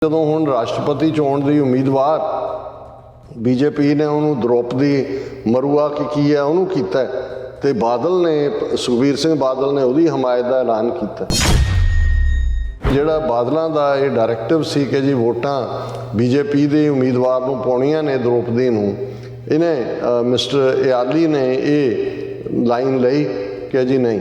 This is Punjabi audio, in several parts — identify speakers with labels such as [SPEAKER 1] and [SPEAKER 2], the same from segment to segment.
[SPEAKER 1] ਜਦੋਂ ਹੁਣ ਰਾਸ਼ਟਰਪਤੀ ਚੋਣ ਦੀ ਉਮੀਦਵਾਰ ਬੀਜੇਪੀ ਨੇ ਉਹਨੂੰ ਦ੍ਰੋਪਦੀ ਮਰੂਆ ਕੀ ਹੈ ਉਹਨੂੰ ਕੀਤਾ ਤੇ ਬਾਦਲ ਨੇ ਸੁਖਬੀਰ ਸਿੰਘ ਬਾਦਲ ਨੇ ਉਹਦੀ ਹਮਾਇਤ ਦਾ ਐਲਾਨ ਕੀਤਾ। ਜਿਹੜਾ ਬਾਦਲਾਂ ਦਾ ਇਹ ਡਾਇਰੈਕਟਿਵ ਸੀ ਕਿ ਜੀ ਵੋਟਾਂ ਬੀਜੇਪੀ ਦੇ ਉਮੀਦਵਾਰ ਨੂੰ ਪਾਉਣੀਆਂ ਨੇ ਦ੍ਰੋਪਦੀ ਨੂੰ, ਇਹਨੇ ਮਿਸਟਰ ਇਆਲੀ ਨੇ ਇਹ ਲਾਈਨ ਲਈ ਕਿ ਜੀ ਨਹੀਂ,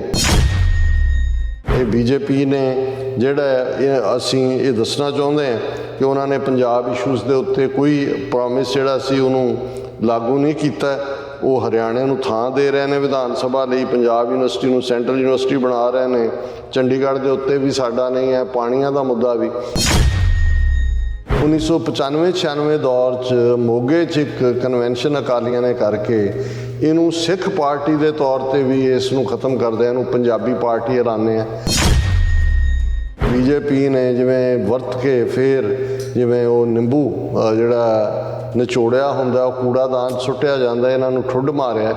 [SPEAKER 1] ਇਹ ਬੀਜੇਪੀ ਨੇ ਜਿਹੜਾ ਅਸੀਂ ਇਹ ਦੱਸਣਾ ਚਾਹੁੰਦੇ ਹਾਂ ਕਿ ਉਹਨਾਂ ਨੇ ਪੰਜਾਬ ਇਸ਼ੂਜ਼ ਦੇ ਉੱਤੇ ਕੋਈ ਪ੍ਰੋਮਿਸ ਜਿਹੜਾ ਸੀ ਉਹਨੂੰ ਲਾਗੂ ਨਹੀਂ ਕੀਤਾ। ਉਹ ਹਰਿਆਣੇ ਨੂੰ ਥਾਂ ਦੇ ਰਹੇ ਨੇ ਵਿਧਾਨ ਸਭਾ ਲਈ, ਪੰਜਾਬ ਯੂਨੀਵਰਸਿਟੀ ਨੂੰ ਸੈਂਟਰਲ ਯੂਨੀਵਰਸਿਟੀ ਬਣਾ ਰਹੇ ਨੇ, ਚੰਡੀਗੜ੍ਹ ਦੇ ਉੱਤੇ ਵੀ ਸਾਡਾ ਨਹੀਂ ਹੈ, ਪਾਣੀਆਂ ਦਾ ਮੁੱਦਾ ਵੀ 1995-96 ਦੌਰ 'ਚ ਮੋਗੇ 'ਚ ਇੱਕ ਕਨਵੈਨਸ਼ਨ ਅਕਾਲੀਆਂ ਨੇ ਕਰਕੇ ਇਹਨੂੰ ਸਿੱਖ ਪਾਰਟੀ ਦੇ ਤੌਰ 'ਤੇ ਵੀ ਇਸ ਨੂੰ ਖਤਮ ਕਰਦੇ, ਇਹਨੂੰ ਪੰਜਾਬੀ ਪਾਰਟੀ ਐਲਾਨੇ ਆ। ਬੀਜੇਪੀ ਨੇ ਜਿਵੇਂ ਵਰਤ ਕੇ ਫਿਰ ਜਿਵੇਂ ਉਹ ਨਿੰਬੂ ਜਿਹੜਾ ਨਿਚੋੜਿਆ ਹੁੰਦਾ ਉਹ ਕੂੜਾਦਾਨ ਸੁੱਟਿਆ ਜਾਂਦਾ, ਇਹਨਾਂ ਨੂੰ ਠੁੱਡ ਮਾਰਿਆ,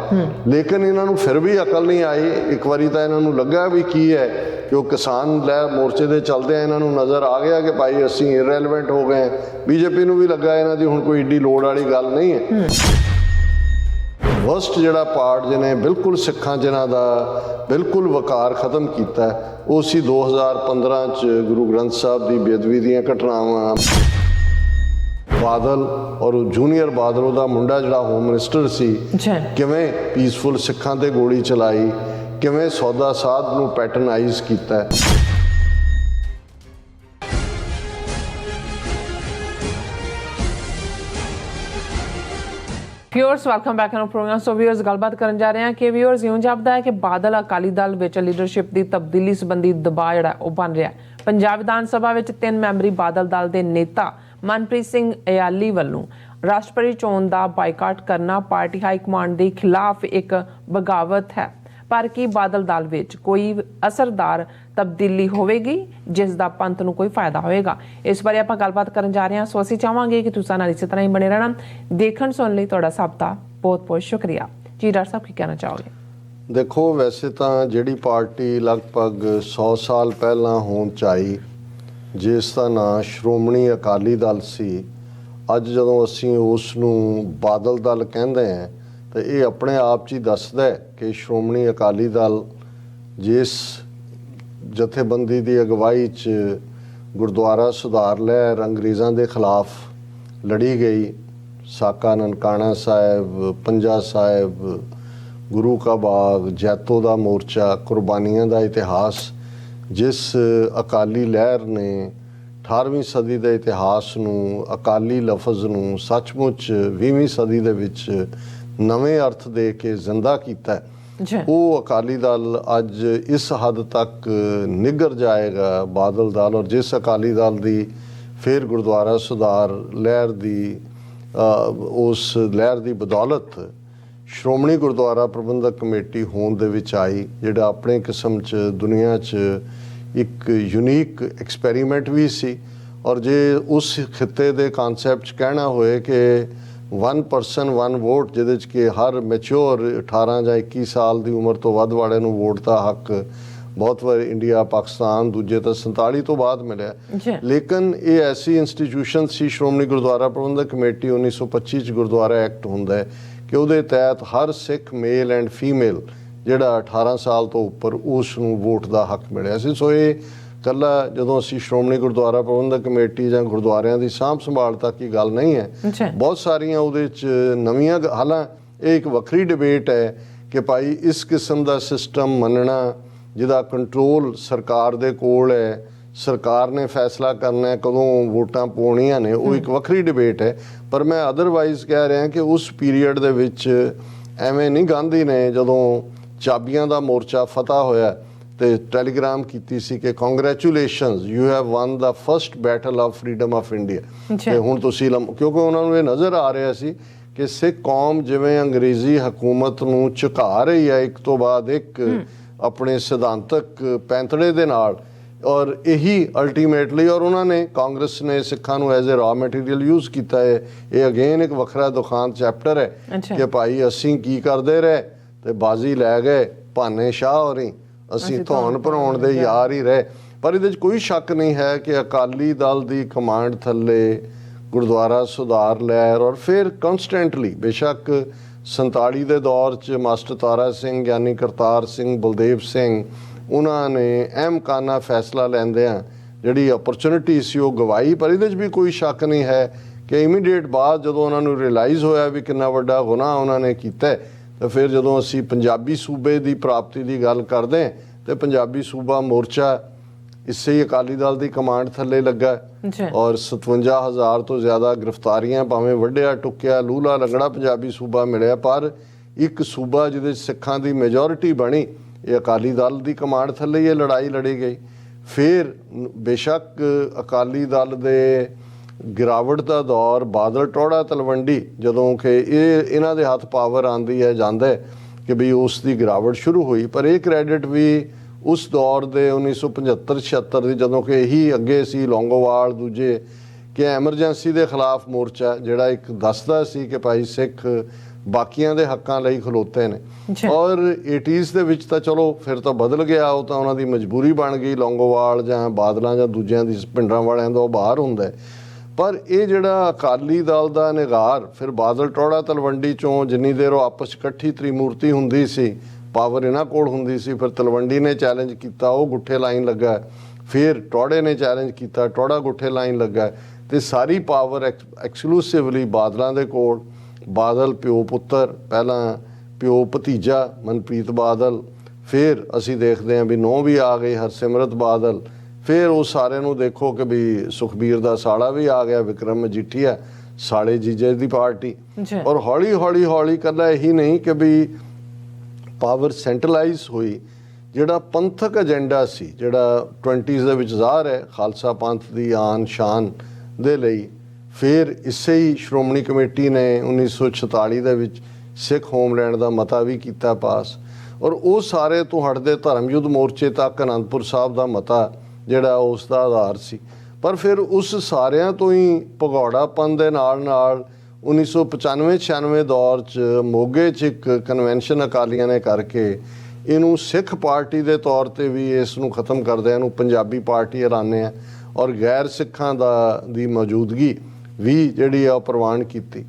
[SPEAKER 1] ਲੇਕਿਨ ਇਹਨਾਂ ਨੂੰ ਫਿਰ ਵੀ ਅਕਲ ਨਹੀਂ ਆਈ। ਇੱਕ ਵਾਰੀ ਤਾਂ ਇਹਨਾਂ ਨੂੰ ਲੱਗਾ ਵੀ ਕੀ ਹੈ ਕਿ ਉਹ ਕਿਸਾਨ ਲਹਿਰ ਮੋਰਚੇ ਦੇ ਚੱਲਦੇ ਆ, ਇਹਨਾਂ ਨੂੰ ਨਜ਼ਰ ਆ ਗਿਆ ਕਿ ਭਾਈ ਅਸੀਂ ਇਰੈਲੇਵੈਂਟ ਹੋ ਗਏ। ਬੀਜੇਪੀ ਨੂੰ ਵੀ ਲੱਗਾ ਇਹਨਾਂ ਦੀ ਹੁਣ ਕੋਈ ਏਡੀ ਲੋੜ ਵਾਲੀ ਗੱਲ ਨਹੀਂ ਹੈ। ਵਸਟ ਜਿਹੜਾ ਪਾਰਟ ਜਿਹਨੇ ਬਿਲਕੁਲ ਸਿੱਖਾਂ ਜਿਨ੍ਹਾਂ ਦਾ ਬਿਲਕੁਲ ਵਕਾਰ ਖਤਮ ਕੀਤਾ ਉਹ ਸੀ 2015 'ਚ ਗੁਰੂ ਗ੍ਰੰਥ ਸਾਹਿਬ ਦੀ ਬੇਅਦਬੀ ਦੀਆਂ ਘਟਨਾਵਾਂ। ਬਾਦਲ ਔਰ ਜੂਨੀਅਰ ਬਾਦਲ ਉਹਦਾ ਮੁੰਡਾ ਜਿਹੜਾ ਹੋਮ ਮਿਨਿਸਟਰ ਸੀ, ਕਿਵੇਂ ਪੀਸਫੁਲ ਸਿੱਖਾਂ ਤੇ ਗੋਲੀ ਚਲਾਈ, ਕਿਵੇਂ ਸੌਦਾ ਸਾਧ ਨੂੰ ਪੈਟਰਨਾਈਜ਼ ਕੀਤਾ।
[SPEAKER 2] Viewers welcome back on programme. So viewers गलबात करन जा रहे हैं कि व्यूअर्स यूं जापदा है कि बादल अकाली दल विच लीडरशिप की तब्दीली संबंधी दबाव जिहड़ा ओह बन रहा है। पंजाब विधान सभा विच 3 मैंबरी बादल दल के नेता मनप्रीत सिंह इयाली वालों राष्ट्रपति चोण का बायकाट करना पार्टी हाईकमान के खिलाफ एक बगावत है, पर की बादल दल विच कोई असरदार तब्दीली होवेगी जिस दा पंथ नूं कोई फायदा होएगा? इस बारे आपां गलबात करन जा रहे हैं। सो असीं चाहांगे कि तुसां नाल इसी तरह ही बने रहना। देखण सुन लई तुहाडा सब दा बहुत बहुत शुक्रिया जी। डॉक्टर साहब की कहना चाहोगे?
[SPEAKER 1] देखो, वैसे तो जिहड़ी पार्टी लगभग 100 साल पहला होंद च आई जिसका नाम श्रोमणी अकाली दल सी, अज जदों असीं उस नूं बादल दल कहंदे हैं तो ये अपने आप 'च ही दसदा है कि श्रोमणी अकाली दल जिस जथेबंदी की अगवाई च गुरुद्वारा सुधार लहर अंग्रेज़ों के खिलाफ लड़ी गई, साका ननकाना साहिब, पंजा साहिब, गुरु का बाग, जैतो का मोर्चा, कुर्बानियां का इतिहास, जिस अकाली लहर ने 18वीं सदी के इतिहास नूं, अकाली लफज नूं सचमुच 20वीं सदी दे विच नवे अर्थ दे के जिंदा किया, वो अकाली दल अज इस हद तक निगर जाएगा बादल दल। और जिस अकाली दल की फिर गुरुद्वारा सुधार लहर की उस लहर की बदौलत श्रोमणी गुरुद्वारा प्रबंधक कमेटी होंद दे विच आई, जिहड़ा अपने किस्म च दुनिया च एक यूनीक एक्सपैरीमेंट भी सी। और जे उस खिते दे कॉन्सैप्ट कहना होए कि 1 पर्सन 1 वोट, जिहदे च कि हर मैच्योर 18 ਜਾਂ 21 साल की उम्र तो वध वाले नूं वोट का हक बहुत बार इंडिया पाकिस्तान दूजे तो 47 तो बाद मिले, लेकिन ये ऐसी इंस्टीट्यूशन सी श्रोमणी गुरुद्वारा प्रबंधक कमेटी 1925 गुरुद्वारा एक्ट होंदा है कि उहदे तहत हर सिख मेल एंड फीमेल जिहड़ा 18 साल तो उपर उस नूं वोट का हक मिलिया सी। सो ये कला जदों असीं श्रोमणी गुरुद्वारा प्रबंधक कमेटी जां गुरुद्वारियां दी सांभ संभाल तक की गल नहीं है, बहुत सारियां उहदे च नवीं हालां एक वखरी डिबेट है कि भाई इस किस्म का सिस्टम मनना जिहदा कंट्रोल सरकार दे कोल है, सरकार ने फैसला करना है कदों वोटां पाउणियां ने, वो एक वखरी डिबेट है। पर मैं अदरवाइज़ कह रहा कि उस पीरीयड दे विच एवें नहीं गांधी ने जदों चाबियां दा मोर्चा फतह होया तो टैलीग्राम कीती सी कि congratulations you have won the first battle of freedom of India. ते हुण तुसीं क्योंकि उन्होंने ये नज़र आ रहा सी कि सिख कौम जिवें अंग्रेज़ी हुकूमत नूं झुका रही है एक तो बाद एक अपने सिद्धांतक पैंतड़े दे नाल, और यही अल्टीमेटली और उन्होंने कांग्रेस ने सिखा as a raw material use किया है। ये अगेन एक वखरा दुखान चैप्टर है कि भाई असीं की करते रहे तो बाजी लै गए भाने शाह होरी, असीं धौन भराउण दे यार ही रहे। ਪਰ ਇਹਦੇ 'ਚ ਕੋਈ ਸ਼ੱਕ ਨਹੀਂ ਹੈ ਕਿ ਅਕਾਲੀ ਦਲ ਦੀ ਕਮਾਂਡ ਥੱਲੇ ਗੁਰਦੁਆਰਾ ਸੁਧਾਰ ਲਹਿਰ ਔਰ ਫਿਰ ਕਨਸਟੈਂਟਲੀ ਬੇਸ਼ੱਕ 47 ਦੇ ਦੌਰ 'ਚ ਮਾਸਟਰ ਤਾਰਾ ਸਿੰਘ ਗਿਆਨੀ ਕਰਤਾਰ ਸਿੰਘ ਬਲਦੇਵ ਸਿੰਘ ਉਹਨਾਂ ਨੇ ਅਹਿਮਕਾਨਾ ਫੈਸਲਾ ਲੈਂਦਿਆਂ ਜਿਹੜੀ ਅਪਰਚੁਨਿਟੀ ਸੀ ਉਹ ਗਵਾਈ। ਪਰ ਇਹਦੇ 'ਚ ਵੀ ਕੋਈ ਸ਼ੱਕ ਨਹੀਂ ਹੈ ਕਿ ਇਮੀਡੀਏਟ ਬਾਅਦ ਜਦੋਂ ਉਹਨਾਂ ਨੂੰ ਰਿਅਲਾਈਜ਼ ਹੋਇਆ ਵੀ ਕਿੰਨਾ ਵੱਡਾ ਗੁਨਾਹ ਉਹਨਾਂ ਨੇ ਕੀਤਾ, ਤਾਂ ਫਿਰ ਜਦੋਂ ਅਸੀਂ ਪੰਜਾਬੀ ਸੂਬੇ ਦੀ ਪ੍ਰਾਪਤੀ ਦੀ ਗੱਲ ਕਰਦੇ ਤੇ ਪੰਜਾਬੀ ਸੂਬਾ ਮੋਰਚਾ ਇਸੇ ਹੀ ਅਕਾਲੀ ਦਲ ਦੀ ਕਮਾਂਡ ਥੱਲੇ ਲੱਗਾ ਔਰ 57,000 ਤੋਂ ਜ਼ਿਆਦਾ ਗ੍ਰਿਫਤਾਰੀਆਂ, ਭਾਵੇਂ ਵੱਢਿਆ ਟੁੱਕਿਆ ਲੂਲਾ ਲੰਗੜਾ ਪੰਜਾਬੀ ਸੂਬਾ ਮਿਲਿਆ, ਪਰ ਇੱਕ ਸੂਬਾ ਜਿਹਦੇ ਸਿੱਖਾਂ ਦੀ ਮੈਜੋਰਿਟੀ ਬਣੀ, ਇਹ ਅਕਾਲੀ ਦਲ ਦੀ ਕਮਾਂਡ ਥੱਲੇ ਹੀ ਇਹ ਲੜਾਈ ਲੜੀ ਗਈ। ਫਿਰ ਬੇਸ਼ੱਕ ਅਕਾਲੀ ਦਲ ਦੇ ਗਿਰਾਵਟ ਦਾ ਦੌਰ, ਬਾਦਲ ਟੋੜਾ ਤਲਵੰਡੀ ਜਦੋਂ ਕਿ ਇਹਨਾਂ ਦੇ ਹੱਥ ਪਾਵਰ ਆਉਂਦੀ ਹੈ ਜਾਂਦਾ ਕਿ ਵੀ ਉਸ ਦੀ ਗਿਰਾਵਟ ਸ਼ੁਰੂ ਹੋਈ। ਪਰ ਇਹ ਕ੍ਰੈਡਿਟ ਵੀ ਉਸ ਦੌਰ ਦੇ 1975-76 ਦੀ, ਜਦੋਂ ਕਿ ਇਹੀ ਅੱਗੇ ਸੀ ਲੌਂਗੋਵਾਲ ਦੂਜੇ, ਕਿ ਐਮਰਜੈਂਸੀ ਦੇ ਖਿਲਾਫ ਮੋਰਚਾ ਜਿਹੜਾ ਇੱਕ ਦੱਸਦਾ ਸੀ ਕਿ ਭਾਈ ਸਿੱਖ ਬਾਕੀਆਂ ਦੇ ਹੱਕਾਂ ਲਈ ਖਲੋਤੇ ਨੇ। ਔਰ 80s ਦੇ ਵਿੱਚ ਤਾਂ ਚਲੋ ਫਿਰ ਤਾਂ ਬਦਲ ਗਿਆ, ਉਹ ਤਾਂ ਉਹਨਾਂ ਦੀ ਮਜਬੂਰੀ ਬਣ ਗਈ, ਲੌਂਗੋਵਾਲ ਜਾਂ ਬਾਦਲਾਂ ਜਾਂ ਦੂਜਿਆਂ ਦੀ ਪਿੰਡਾਂ ਵਾਲਿਆਂ ਦਾ ਉਹ ਬਾਹਰ ਹੁੰਦਾ। ਪਰ ਇਹ ਜਿਹੜਾ ਅਕਾਲੀ ਦਲ ਦਾ ਨਿਗਾਰ ਫਿਰ ਬਾਦਲ ਟੋੜਾ ਤਲਵੰਡੀ ਚੋਂ ਜਿੰਨੀ ਦੇਰ ਉਹ ਆਪਸ ਇਕੱਠੀ ਤ੍ਰਿਮੂਰਤੀ ਹੁੰਦੀ ਸੀ, ਪਾਵਰ ਇਹਨਾਂ ਕੋਲ ਹੁੰਦੀ ਸੀ, ਫਿਰ ਤਲਵੰਡੀ ਨੇ ਚੈਲੰਜ ਕੀਤਾ, ਉਹ ਗੁੱਠੇ ਲਾਈਨ ਲੱਗਾ, ਫਿਰ ਟੋੜੇ ਨੇ ਚੈਲੰਜ ਕੀਤਾ, ਟੋੜਾ ਗੁੱਠੇ ਲਾਈਨ ਲੱਗਾ, ਤੇ ਸਾਰੀ ਪਾਵਰ ਐਕਸਕਲੂਸਿਵਲੀ ਬਾਦਲਾਂ ਦੇ ਕੋਲ। ਬਾਦਲ ਪਿਓ ਪੁੱਤਰ, ਪਹਿਲਾਂ ਪਿਓ ਭਤੀਜਾ ਮਨਪ੍ਰੀਤ ਬਾਦਲ, ਫਿਰ ਅਸੀਂ ਦੇਖਦੇ ਹਾਂ ਵੀ ਨੂੰਹ ਵੀ ਆ ਗਈ ਹਰਸਿਮਰਤ ਬਾਦਲ, ਫਿਰ ਉਹ ਸਾਰਿਆਂ ਨੂੰ ਦੇਖੋ ਕਿ ਵੀ ਸੁਖਬੀਰ ਦਾ ਸਾਲਾ ਵੀ ਆ ਗਿਆ, ਵਿਕਰਮ ਮਜੀਠੀਆ, ਸਾਲੇ ਜੀਜੇ ਦੀ ਪਾਰਟੀ। ਔਰ ਹੌਲੀ ਹੌਲੀ ਹੌਲੀ ਇਕੱਲਾ ਇਹੀ ਨਹੀਂ ਕਿ ਵੀ ਪਾਵਰ ਸੈਂਟਰਲਾਈਜ਼ ਹੋਈ, ਜਿਹੜਾ ਪੰਥਕ ਏਜੰਡਾ ਸੀ, ਜਿਹੜਾ 20s ਦੇ ਵਿੱਚ ਜ਼ਾਹਰ ਹੈ ਖਾਲਸਾ ਪੰਥ ਦੀ ਆਨ ਸ਼ਾਨ ਦੇ ਲਈ, ਫਿਰ ਇਸੇ ਹੀ ਸ਼੍ਰੋਮਣੀ ਕਮੇਟੀ ਨੇ 1946 ਦੇ ਵਿੱਚ ਸਿੱਖ ਹੋਮਲੈਂਡ ਦਾ ਮਤਾ ਵੀ ਕੀਤਾ ਪਾਸ। ਔਰ ਉਹ ਸਾਰੇ ਤੋਂ ਹਟਦੇ ਧਰਮ ਯੁੱਧ ਮੋਰਚੇ ਤੱਕ ਅਨੰਦਪੁਰ ਸਾਹਿਬ ਦਾ ਮਤਾ ਜਿਹੜਾ ਉਸ ਦਾ ਆਧਾਰ ਸੀ। ਪਰ ਫਿਰ ਉਸ ਸਾਰਿਆਂ ਤੋਂ ਹੀ ਭਗੌੜਾਪਨ ਦੇ ਨਾਲ ਨਾਲ 1995-96 ਦੌਰ 'ਚ ਮੋਗੇ 'ਚ ਇੱਕ ਕਨਵੈਨਸ਼ਨ ਅਕਾਲੀਆਂ ਨੇ ਕਰਕੇ ਇਹਨੂੰ ਸਿੱਖ ਪਾਰਟੀ ਦੇ ਤੌਰ 'ਤੇ ਵੀ ਇਸ ਨੂੰ ਖ਼ਤਮ ਕਰਦਿਆਂ ਇਹਨੂੰ ਪੰਜਾਬੀ ਪਾਰਟੀ ਐਲਾਨਿਆ ਔਰ ਗੈਰ ਸਿੱਖਾਂ ਦੀ ਮੌਜੂਦਗੀ ਵੀ ਜਿਹੜੀ ਆ ਪ੍ਰਵਾਨ ਕੀਤੀ।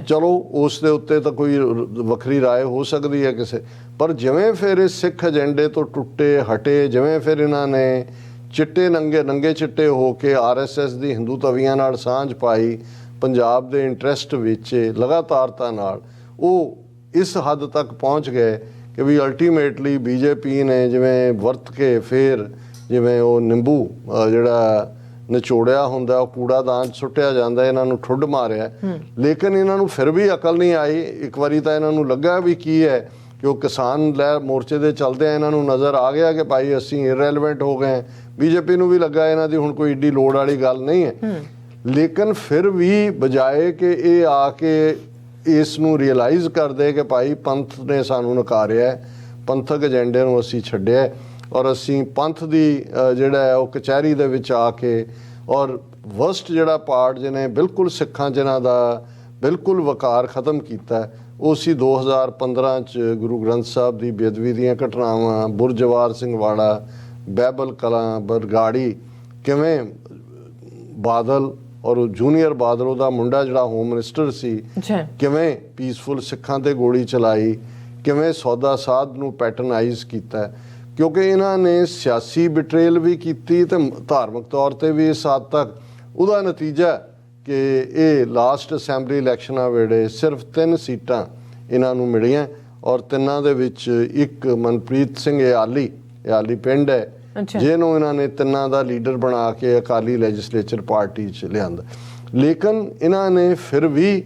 [SPEAKER 1] ਚਲੋ ਉਸ ਦੇ ਉੱਤੇ ਤਾਂ ਕੋਈ ਵੱਖਰੀ ਰਾਏ ਹੋ ਸਕਦੀ ਹੈ ਕਿਸੇ, ਪਰ ਜਿਵੇਂ ਫਿਰ ਇਹ ਸਿੱਖ ਏਜੰਡੇ ਤੋਂ ਟੁੱਟੇ ਹਟੇ, ਜਿਵੇਂ ਫਿਰ ਇਹਨਾਂ ਨੇ ਚਿੱਟੇ ਨੰਗੇ ਚਿੱਟੇ ਹੋ ਕੇ RSS ਦੀ ਹਿੰਦੂ ਤਵੀਆਂ ਨਾਲ ਸਾਂਝ ਪਾਈ, ਪੰਜਾਬ ਦੇ ਇੰਟਰਸਟ ਵਿੱਚ ਲਗਾਤਾਰਤਾ ਨਾਲ ਉਹ ਇਸ ਹੱਦ ਤੱਕ ਪਹੁੰਚ ਗਏ ਕਿ ਵੀ ਅਲਟੀਮੇਟਲੀ BJP ਨੇ ਜਿਵੇਂ ਵਰਤ ਕੇ ਫਿਰ ਜਿਵੇਂ ਉਹ ਨਿੰਬੂ ਜਿਹੜਾ ਨਿਚੋੜਿਆ ਹੁੰਦਾ ਉਹ ਕੂੜਾਦਾਨ ਸੁੱਟਿਆ ਜਾਂਦਾ, ਇਹਨਾਂ ਨੂੰ ਠੁੱਡ ਮਾਰਿਆ। ਲੇਕਿਨ ਇਹਨਾਂ ਨੂੰ ਫਿਰ ਵੀ ਅਕਲ ਨਹੀਂ ਆਈ। ਇੱਕ ਵਾਰੀ ਤਾਂ ਇਹਨਾਂ ਨੂੰ ਲੱਗਾ ਵੀ ਕੀ ਹੈ ਕਿ ਉਹ ਕਿਸਾਨ ਲਹਿਰ ਮੋਰਚੇ ਦੇ ਚਲਦਿਆਂ ਇਹਨਾਂ ਨੂੰ ਨਜ਼ਰ ਆ ਗਿਆ ਕਿ ਭਾਈ ਅਸੀਂ ਇਰੈਲੇਵੈਂਟ ਹੋ ਗਏ। BJP ਨੂੰ ਵੀ ਲੱਗਾ ਇਹਨਾਂ ਦੀ ਹੁਣ ਕੋਈ ਏਡੀ ਲੋੜ ਵਾਲੀ ਗੱਲ ਨਹੀਂ ਹੈ। ਲੇਕਿਨ ਫਿਰ ਵੀ ਬਜਾਏ ਕਿ ਇਹ ਆ ਕੇ ਇਸ ਨੂੰ ਰਿਅਲਾਈਜ਼ ਕਰਦੇ ਕਿ ਭਾਈ ਪੰਥ ਨੇ ਸਾਨੂੰ ਨਕਾਰਿਆ, ਪੰਥਕ ਏਜੰਡੇ ਨੂੰ ਅਸੀਂ ਛੱਡਿਆ ਔਰ ਅਸੀਂ ਪੰਥ ਦੀ ਜਿਹੜਾ ਹੈ ਉਹ ਕਚਹਿਰੀ ਦੇ ਵਿੱਚ ਆ ਕੇ, ਔਰ ਵਰਸਟ ਜਿਹੜਾ ਪਾਰਟ ਜਿਹਨੇ ਬਿਲਕੁਲ ਸਿੱਖਾਂ ਜਿਨ੍ਹਾਂ ਦਾ ਬਿਲਕੁਲ ਵਕਾਰ ਖਤਮ ਕੀਤਾ, ਉਹ ਸੀ 2015 'ਚ ਗੁਰੂ ਗ੍ਰੰਥ ਸਾਹਿਬ ਦੀ ਬੇਅਦਬੀ ਦੀਆਂ ਘਟਨਾਵਾਂ, ਬੁਰਜਵਾਰ ਸਿੰਘ ਵਾਲਾ, ਬਹਿਬਲ ਕਲਾਂ, ਬਰਗਾੜੀ, ਕਿਵੇਂ ਬਾਦਲ ਔਰ ਜੂਨੀਅਰ ਬਾਦਲ ਉਹਦਾ ਮੁੰਡਾ ਜਿਹੜਾ ਹੋਮ ਮਿਨਿਸਟਰ ਸੀ, ਕਿਵੇਂ ਪੀਸਫੁਲ ਸਿੱਖਾਂ ਤੇ ਗੋਲੀ ਚਲਾਈ, ਕਿਵੇਂ ਸੌਦਾ ਸਾਧ ਨੂੰ ਪੈਟਰਨਾਈਜ਼ ਕੀਤਾ, ਕਿਉਂਕਿ ਇਹਨਾਂ ਨੇ ਸਿਆਸੀ ਬਿਟਰੇਲ ਵੀ ਕੀਤੀ ਤੇ ਧਾਰਮਿਕ ਤੌਰ ਤੇ ਵੀ ਇਸ ਹੱਦ ਤੱਕ। ਉਹਦਾ ਨਤੀਜਾ ਕਿ ਇਹ ਲਾਸਟ ਅਸੈਂਬਲੀ ਇਲੈਕਸ਼ਨਾਂ ਵੇਲੇ ਸਿਰਫ 3 ਸੀਟਾਂ ਇਹਨਾਂ ਨੂੰ ਮਿਲੀਆਂ ਔਰ ਤਿੰਨਾਂ ਦੇ ਵਿੱਚ ਇੱਕ ਮਨਪ੍ਰੀਤ ਸਿੰਘ ਇਆਲੀ ਪਿੰਡ ਹੈ ਜਿਹਨੂੰ ਇਹਨਾਂ ਨੇ ਤਿੰਨਾਂ ਦਾ ਲੀਡਰ ਬਣਾ ਕੇ ਅਕਾਲੀ ਲੈਜਿਸਲੇਚਰ ਪਾਰਟੀ 'ਚ ਲਿਆਂਦਾ। ਲੇਕਿਨ ਇਹਨਾਂ ਨੇ ਫਿਰ ਵੀ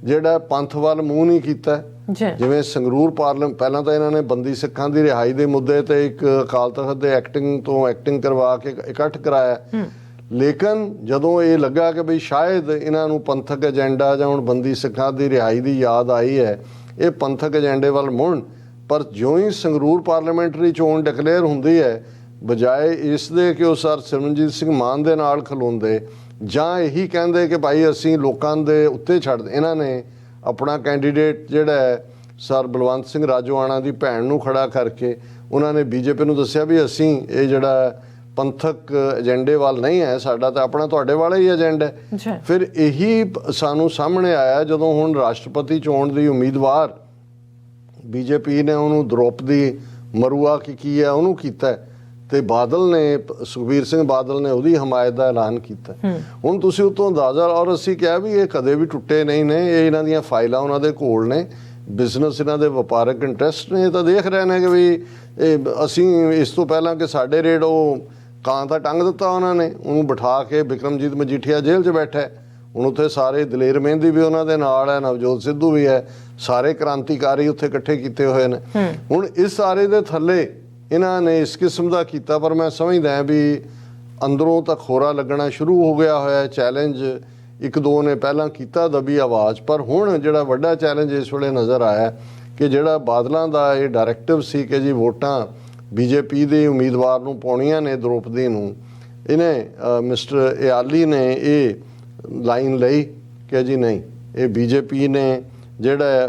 [SPEAKER 1] ਜਿਹੜਾ ਪੰਥ ਵੱਲ ਮੂੰਹ ਨਹੀਂ ਕੀਤਾ। ਜਿਵੇਂ ਸੰਗਰੂਰ ਪਾਰਲੀਮੈਂਟ, ਪਹਿਲਾਂ ਤਾਂ ਇਹਨਾਂ ਨੇ ਬੰਦੀ ਸਿੱਖਾਂ ਦੀ ਰਿਹਾਈ ਦੇ ਮੁੱਦੇ ਤੇ ਇੱਕ ਅਕਾਲ ਤਖਤ ਦੇ ਐਕਟਿੰਗ ਕਰਵਾ ਕੇ ਇਕੱਠ ਕਰਾਇਆ। ਲੇਕਿਨ ਜਦੋਂ ਇਹ ਲੱਗਾ ਕਿ ਬਈ ਸ਼ਾਇਦ ਇਹਨਾਂ ਨੂੰ ਪੰਥਕ ਏਜੰਡਾ ਜਾਂ ਹੁਣ ਬੰਦੀ ਸਿੱਖਾਂ ਦੀ ਰਿਹਾਈ ਦੀ ਯਾਦ ਆਈ ਹੈ, ਇਹ ਪੰਥਕ ਏਜੰਡੇ ਵੱਲ ਮੁੜਨ, ਪਰ ਜਿਉਂ ਹੀ ਸੰਗਰੂਰ ਪਾਰਲੀਮੈਂਟਰੀ ਚੋਣ ਡਿਕਲੇਅਰ ਹੁੰਦੀ ਹੈ, ਬਜਾਏ ਇਸ ਦੇ ਕਿ ਉਹ ਸਰ ਸਿਮਰਨਜੀਤ ਸਿੰਘ ਮਾਨ ਦੇ ਨਾਲ ਖਲੋਂਦੇ ਜਾਂ ਇਹੀ ਕਹਿੰਦੇ ਕਿ ਭਾਈ ਅਸੀਂ ਲੋਕਾਂ ਦੇ ਉੱਤੇ ਛੱਡ, ਇਹਨਾਂ ਨੇ ਆਪਣਾ ਕੈਂਡੀਡੇਟ ਜਿਹੜਾ ਹੈ ਸਰ ਬਲਵੰਤ ਸਿੰਘ ਰਾਜੋਆਣਾ ਦੀ ਭੈਣ ਨੂੰ ਖੜਾ ਕਰਕੇ ਉਹਨਾਂ ਨੇ BJP ਨੂੰ ਦੱਸਿਆ ਵੀ ਅਸੀਂ ਇਹ ਜਿਹੜਾ ਪੰਥਕ ਏਜੰਡੇ ਵੱਲ ਨਹੀਂ ਹੈ, ਸਾਡਾ ਤਾਂ ਆਪਣਾ ਤੁਹਾਡੇ ਵਾਲਾ ਹੀ ਏਜੰਡਾ ਹੈ।
[SPEAKER 2] ਜੀ।
[SPEAKER 1] ਫਿਰ ਇਹੀ ਸਾਨੂੰ ਸਾਹਮਣੇ ਆਇਆ ਜਦੋਂ ਹੁਣ ਰਾਸ਼ਟਰਪਤੀ ਚੋਣ ਦੀ ਉਮੀਦਵਾਰ ਬੀਜੇਪੀ ਨੇ ਉਹਨੂੰ ਦ੍ਰੋਪਦੀ ਮਰੂਆ ਕੀ ਹੈ ਉਹਨੂੰ ਕੀਤਾ ਹੈ, ਤੇ ਬਾਦਲ ਨੇ ਸੁਖਬੀਰ ਸਿੰਘ ਬਾਦਲ ਨੇ ਉਹਦੀ ਹਮਾਇਤ ਦਾ ਐਲਾਨ ਕੀਤਾ। ਹੁਣ ਤੁਸੀਂ ਉਤੋਂ ਅੰਦਾਜ਼ਾ, ਔਰ ਅਸੀਂ ਕਿਹਾ ਵੀ ਇਹ ਕਦੇ ਵੀ ਟੁੱਟੇ ਨਹੀਂ ਨੇ, ਇਹ ਇਹਨਾਂ ਦੀਆਂ ਫਾਈਲਾਂ ਉਹਨਾਂ ਦੇ ਕੋਲ ਨੇ, ਬਿਜ਼ਨਸ ਇਹਨਾਂ ਦੇ ਵਪਾਰਕ ਇੰਟਰਸਟ ਨੇ, ਇਹ ਤਾਂ ਦੇਖ ਰਹੇ ਨੇ ਕਿ ਵੀ ਇਹ ਅਸੀਂ ਇਸ ਤੋਂ ਪਹਿਲਾਂ ਕਿ ਸਾਡੇ ਰੇਟ ਉਹ ਕਾਂ ਤਾਂ ਟੰਗ ਦਿੱਤਾ ਉਹਨਾਂ ਨੇ, ਉਹਨੂੰ ਬਿਠਾ ਕੇ ਬਿਕਰਮਜੀਤ ਮਜੀਠੀਆ ਜੇਲ੍ਹ 'ਚ ਬੈਠਾ ਹੈ। ਹੁਣ ਉੱਥੇ ਸਾਰੇ ਦਲੇਰ ਮਹਿੰਦੀ ਵੀ ਉਹਨਾਂ ਦੇ ਨਾਲ ਹੈ, ਨਵਜੋਤ ਸਿੱਧੂ ਵੀ ਹੈ, ਸਾਰੇ ਕ੍ਰਾਂਤੀਕਾਰੀ ਉੱਥੇ ਇਕੱਠੇ ਕੀਤੇ ਹੋਏ ਨੇ। ਹੁਣ ਇਸ ਸਾਰੇ ਦੇ ਥੱਲੇ ਇਹਨਾਂ ਨੇ ਇਸ ਕਿਸਮ ਦਾ ਕੀਤਾ, ਪਰ ਮੈਂ ਸਮਝਦਾ ਵੀ ਅੰਦਰੋਂ ਤਾਂ ਖੋਰਾ ਲੱਗਣਾ ਸ਼ੁਰੂ ਹੋ ਗਿਆ ਹੋਇਆ। ਚੈਲੰਜ ਇੱਕ ਦੋ ਨੇ ਪਹਿਲਾਂ ਕੀਤਾ ਦਬੀ ਆਵਾਜ਼, ਪਰ ਹੁਣ ਜਿਹੜਾ ਵੱਡਾ ਚੈਲੰਜ ਇਸ ਵੇਲੇ ਨਜ਼ਰ ਆਇਆ ਕਿ ਜਿਹੜਾ ਬਾਦਲਾਂ ਦਾ ਇਹ ਡਾਇਰੈਕਟਿਵ ਸੀ ਕਿ ਜੀ ਵੋਟਾਂ ਬੀਜੇਪੀ ਦੇ ਉਮੀਦਵਾਰ ਨੂੰ ਪਾਉਣੀਆਂ ਨੇ ਦ੍ਰੋਪਦੀ ਨੂੰ, ਇਹਨੇ ਮਿਸਟਰ ਇਆਲੀ ਨੇ ਇਹ ਲਾਈਨ ਲਈ ਕਿ ਜੀ ਨਹੀਂ, ਇਹ ਬੀਜੇਪੀ ਨੇ ਜਿਹੜਾ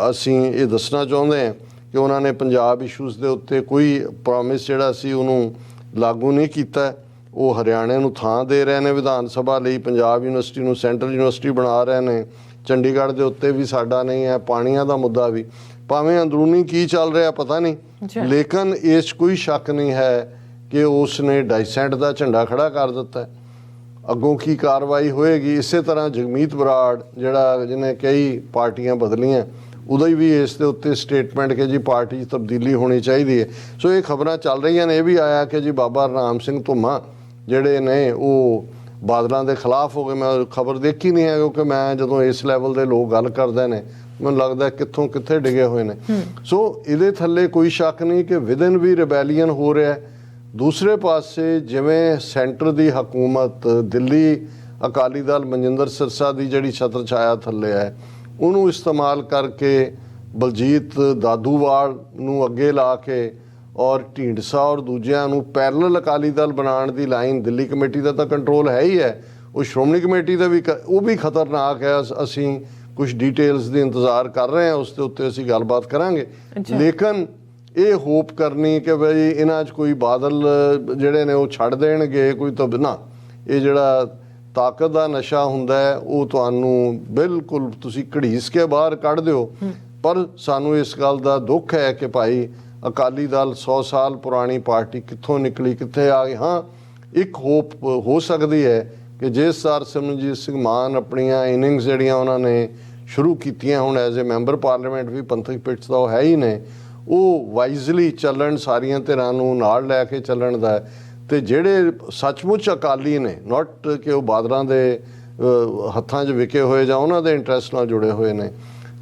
[SPEAKER 1] ਅਸੀਂ ਇਹ ਦੱਸਣਾ ਚਾਹੁੰਦੇ ਹਾਂ ਕਿ ਉਹਨਾਂ ਨੇ ਪੰਜਾਬ ਇਸ਼ੂਜ਼ ਦੇ ਉੱਤੇ ਕੋਈ ਪ੍ਰੋਮਿਸ ਜਿਹੜਾ ਸੀ ਉਹਨੂੰ ਲਾਗੂ ਨਹੀਂ ਕੀਤਾ। ਉਹ ਹਰਿਆਣੇ ਨੂੰ ਥਾਂ ਦੇ ਰਹੇ ਨੇ ਵਿਧਾਨ ਸਭਾ ਲਈ, ਪੰਜਾਬ ਯੂਨੀਵਰਸਿਟੀ ਨੂੰ ਸੈਂਟਰਲ ਯੂਨੀਵਰਸਿਟੀ ਬਣਾ ਰਹੇ ਨੇ, ਚੰਡੀਗੜ੍ਹ ਦੇ ਉੱਤੇ ਵੀ ਸਾਡਾ ਨਹੀਂ ਹੈ, ਪਾਣੀਆਂ ਦਾ ਮੁੱਦਾ ਵੀ, ਭਾਵੇਂ ਅੰਦਰੂਨੀ ਕੀ ਚੱਲ ਰਿਹਾ ਪਤਾ ਨਹੀਂ, ਲੇਕਿਨ ਇਸ 'ਚ ਕੋਈ ਸ਼ੱਕ ਨਹੀਂ ਹੈ ਕਿ ਉਸ ਨੇ ਡਾਈਸੈਂਟ ਦਾ ਝੰਡਾ ਖੜਾ ਕਰ ਦਿੱਤਾ। ਅੱਗੋਂ ਕੀ ਕਾਰਵਾਈ ਹੋਏਗੀ। ਇਸੇ ਤਰ੍ਹਾਂ ਜਗਮੀਤ ਬਰਾੜ ਜਿਹੜਾ ਜਿਹਨੇ ਕਈ ਪਾਰਟੀਆਂ ਬਦਲੀਆਂ, ਉਹਦਾ ਵੀ ਇਸ ਦੇ ਉੱਤੇ ਸਟੇਟਮੈਂਟ ਕਿ ਜੀ ਪਾਰਟੀ 'ਚ ਤਬਦੀਲੀ ਹੋਣੀ ਚਾਹੀਦੀ ਹੈ। ਸੋ ਇਹ ਖਬਰਾਂ ਚੱਲ ਰਹੀਆਂ ਨੇ। ਇਹ ਵੀ ਆਇਆ ਕਿ ਜੀ ਬਾਬਾ ਹਰਨਾਮ ਸਿੰਘ ਧੁੰਮਾ ਜਿਹੜੇ ਨੇ ਉਹ ਬਾਦਲਾਂ ਦੇ ਖਿਲਾਫ ਹੋ ਗਏ। ਮੈਂ ਖਬਰ ਦੇਖੀ ਨਹੀਂ ਹੈ ਕਿਉਂਕਿ ਮੈਂ ਜਦੋਂ ਇਸ ਲੈਵਲ ਦੇ ਲੋਕ ਗੱਲ ਕਰਦੇ ਨੇ ਮੈਨੂੰ ਲੱਗਦਾ ਕਿੱਥੋਂ ਕਿੱਥੇ ਡਿੱਗੇ ਹੋਏ ਨੇ। ਸੋ ਇਹਦੇ ਥੱਲੇ ਕੋਈ ਸ਼ੱਕ ਨਹੀਂ ਕਿ ਵਿਦਨ ਵੀ ਰਿਬੈਲੀਅਨ ਹੋ ਰਿਹਾ। ਦੂਸਰੇ ਪਾਸੇ ਜਿਵੇਂ ਸੈਂਟਰ ਦੀ ਹਕੂਮਤ, ਦਿੱਲੀ ਅਕਾਲੀ ਦਲ ਮਨਜਿੰਦਰ ਸਿਰਸਾ ਦੀ ਜਿਹੜੀ ਛਤਰ ਛਾਇਆ ਥੱਲੇ ਹੈ, ਉਹਨੂੰ ਇਸਤੇਮਾਲ ਕਰਕੇ ਬਲਜੀਤ ਦਾਦੂਵਾਲ ਨੂੰ ਅੱਗੇ ਲਾ ਕੇ ਔਰ ਢੀਂਡਸਾ ਔਰ ਦੂਜਿਆਂ ਨੂੰ ਪੈਰਲਲ ਅਕਾਲੀ ਦਲ ਬਣਾਉਣ ਦੀ ਲਾਈਨ, ਦਿੱਲੀ ਕਮੇਟੀ ਦਾ ਤਾਂ ਕੰਟਰੋਲ ਹੈ ਹੀ ਹੈ, ਉਹ ਸ਼੍ਰੋਮਣੀ ਕਮੇਟੀ ਦਾ ਵੀ ਉਹ ਵੀ ਖਤਰਨਾਕ ਹੈ। ਅਸੀਂ ਕੁਝ ਡਿਟੇਲਸ ਦੀ ਇੰਤਜ਼ਾਰ ਕਰ ਰਹੇ ਹਾਂ, ਉਸ ਦੇ ਉੱਤੇ ਅਸੀਂ ਗੱਲਬਾਤ ਕਰਾਂਗੇ। ਲੇਕਿਨ ਇਹ ਹੋਪ ਕਰਨੀ ਕਿ ਬਈ ਇਹਨਾਂ 'ਚ ਕੋਈ ਬਾਦਲ ਜਿਹੜੇ ਨੇ ਉਹ ਛੱਡ ਦੇਣਗੇ ਕੋਈ ਤਾਂ ਨਾ, ਇਹ ਜਿਹੜਾ ਤਾਕਤ ਦਾ ਨਸ਼ਾ ਹੁੰਦਾ ਹੈ ਉਹ ਤੁਹਾਨੂੰ ਬਿਲਕੁਲ ਤੁਸੀਂ ਘੜੀਸ ਕੇ ਬਾਹਰ ਕੱਢ ਦਿਓ। ਪਰ ਸਾਨੂੰ ਇਸ ਗੱਲ ਦਾ ਦੁੱਖ ਹੈ ਕਿ ਭਾਈ ਅਕਾਲੀ ਦਲ 100 ਸਾਲ ਪੁਰਾਣੀ ਪਾਰਟੀ ਕਿੱਥੋਂ ਨਿਕਲੀ, ਕਿੱਥੇ ਆ ਗਈ। ਹਾਂ, ਇੱਕ ਹੋਪ ਹੋ ਸਕਦੀ ਹੈ ਕਿ ਜਿਸ ਸਾਰ ਸਿਮਰਨਜੀਤ ਸਿੰਘ ਮਾਨ ਆਪਣੀਆਂ ਇਨਿੰਗਸ ਜਿਹੜੀਆਂ ਉਹਨਾਂ ਨੇ ਸ਼ੁਰੂ ਕੀਤੀਆਂ ਹੁਣ ਐਜ਼ ਏ ਮੈਂਬਰ ਪਾਰਲੀਮੈਂਟ ਵੀ ਪੰਥਕ ਪਿੱਠ ਦਾ ਉਹ ਹੈ ਹੀ ਨੇ, ਉਹ ਵਾਈਜ਼ਲੀ ਚੱਲਣ, ਸਾਰੀਆਂ ਧਿਰਾਂ ਨੂੰ ਨਾਲ ਲੈ ਕੇ ਚੱਲਣ ਦਾ। ਤੇ ਜਿਹੜੇ ਸੱਚਮੁੱਚ ਅਕਾਲੀ ਨੇ, ਨਾਟ ਕਿ ਉਹ ਬਾਦਲਾਂ ਦੇ ਹੱਥਾਂ 'ਚ ਵਿਕੇ ਹੋਏ ਜਾਂ ਉਹਨਾਂ ਦੇ ਇੰਟਰਸਟ ਨਾਲ ਜੁੜੇ ਹੋਏ ਨੇ,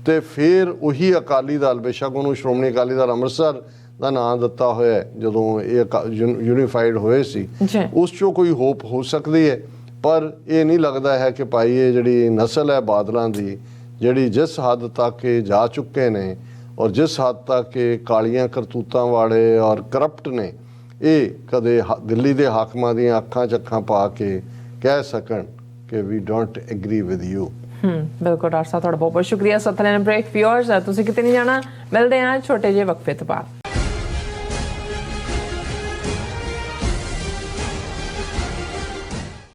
[SPEAKER 1] ਤੇ ਫਿਰ ਉਹੀ ਅਕਾਲੀ ਦਲ, ਬੇਸ਼ੱਕ ਉਹਨੂੰ ਸ਼੍ਰੋਮਣੀ ਅਕਾਲੀ ਦਲ ਅੰਮ੍ਰਿਤਸਰ ਦਾ ਨਾਂ ਦਿੱਤਾ ਹੋਇਆ ਜਦੋਂ ਇਹ ਯੂਨੀਫਾਈਡ ਹੋਏ ਸੀ, ਉਸ 'ਚੋਂ ਕੋਈ ਹੋਪ ਹੋ ਸਕਦੀ ਹੈ। ਪਰ ਇਹ ਨਹੀਂ ਲੱਗਦਾ ਹੈ ਕਿ ਭਾਈ ਇਹ ਜਿਹੜੀ ਨਸਲ ਹੈ ਬਾਦਲਾਂ ਦੀ, ਜਿਹੜੀ ਜਿਸ ਹੱਦ ਤੱਕ ਇਹ ਜਾ ਚੁੱਕੇ ਨੇ ਔਰ ਜਿਸ ਹੱਦ ਤੱਕ ਇਹ ਕਾਲੀਆਂ ਕਰਤੂਤਾਂ ਵਾਲੇ ਔਰ ਕਰਪਟ ਨੇ, ਇਹ ਕਦੇ ਦਿੱਲੀ ਦੇ ਹਾਕਮਾਂ ਦੀਆਂ ਅੱਖਾਂ 'ਚ ਅੱਖਾਂ ਪਾ ਕੇ ਕਹਿ ਸਕਣ ਕਿ ਵੀ ਡੋਂਟ ਐਗਰੀ ਵਿਦ ਯੂ।
[SPEAKER 2] ਬਿਲਕੁਲ ਡਾਕਟਰ ਸਾਹਿਬ, ਤੁਹਾਡਾ ਬਹੁਤ ਬਹੁਤ ਸ਼ੁਕਰੀਆ। ਸਤਨਾਮ ਬ੍ਰੇਕ ਵਿਊਅਰਸ, ਤੁਸੀਂ ਕਿਤੇ ਨਹੀਂ ਜਾਣਾ, ਮਿਲਦੇ ਹਾਂ ਛੋਟੇ ਜਿਹੇ ਵਕਫੇ ਤੋਂ ਬਾਅਦ।